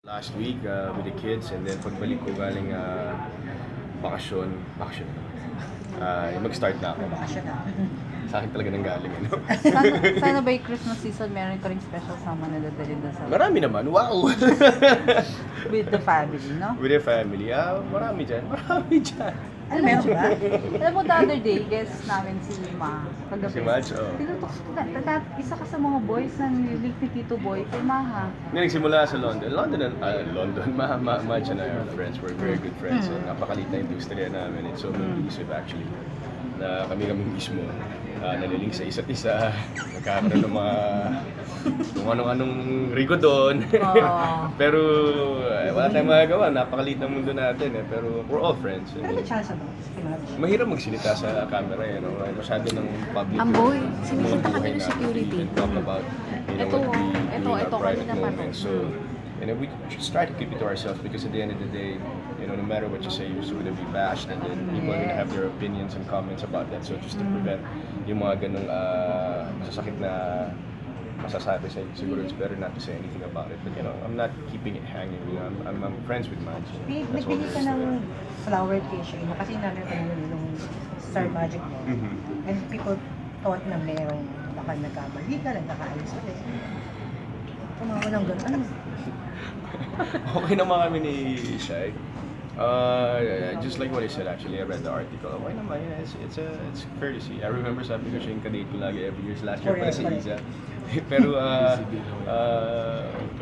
Last week with the kids, and then pagbalik ko galing bakasyon, mag-start na ako. Bakasyon na. Sa akin talaga nang galing, ano? Sana ba yung Christmas season meron ka rin special sama na dadalhin doon sa... Marami naman, wow! With the family, no? With the family, marami dyan. Ano, meron ba? Alam mo, the other day, guest namin si Ma. Kagabi. Si Madge, oo. Tinutok ka, isa ka sa mga boys na nililig ni Tito Boy kay Maha. Nagsimula sa London. Madge and I are friends. We're very good friends. And napakalit na industriya namin. It's so inclusive actually. Na kami mismo naliling sa isa't isa. Nagkakaroon ng mga kung anong rigo doon. Pero wala tayong magagawa. Napakaliit ng mundo natin eh. Pero we're all friends. Ano ba chance mo? Mahirap magsilita sa camera eh. No? Masyado ng public. Amboy, sinisita ka din ng security. And talk about, Ito, private kanina pa moments. So, we just try to keep it to ourselves because at the end of the day, no matter what you say, you're still gonna be bashed, and then people are gonna have their opinions and comments about that. So just to prevent yung mga ganung masasakit na masasabi sa siguro it's better not to say anything about it. But I'm not keeping it hanging. I'm friends with Madge. Nagbili ka ng flower tissue kasi nanonood nung Star Magic mo. And people thought na merong baka nagkamali ka, nagkakaalis ka. Kumawa ng gano'n. Ano? Okay naman kami ni Shai. Just like what he said actually, I read the article. Okay naman, it's courtesy. I remember sabi ko siya yung kadate ko lagi every year. Last year pala si Iza. Pero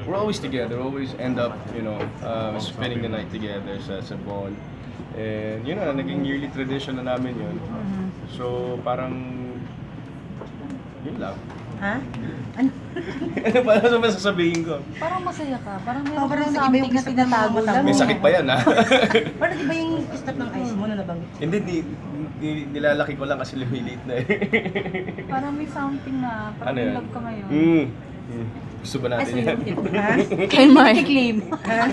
we're always together, always end up, spending the night together sa Bon. And naging yearly tradition na namin yun. So parang yun lang. Ha? Ano? Ano ba masasabihin ko? Parang masaya ka. Parang Oh, meron parang kang iba yung something na gusto mo tinatago matapos. lang. May sakit pa yan, ha? Parang iba yung step ng ice mo na nabanggit. Hindi, nilalaki ko lang kasi lumiliit na eh. Parang may something na. Parang Ano in yan? love ka ngayon. Gusto ba natin yan? Ha? Kay Mark. I-claim. Ha?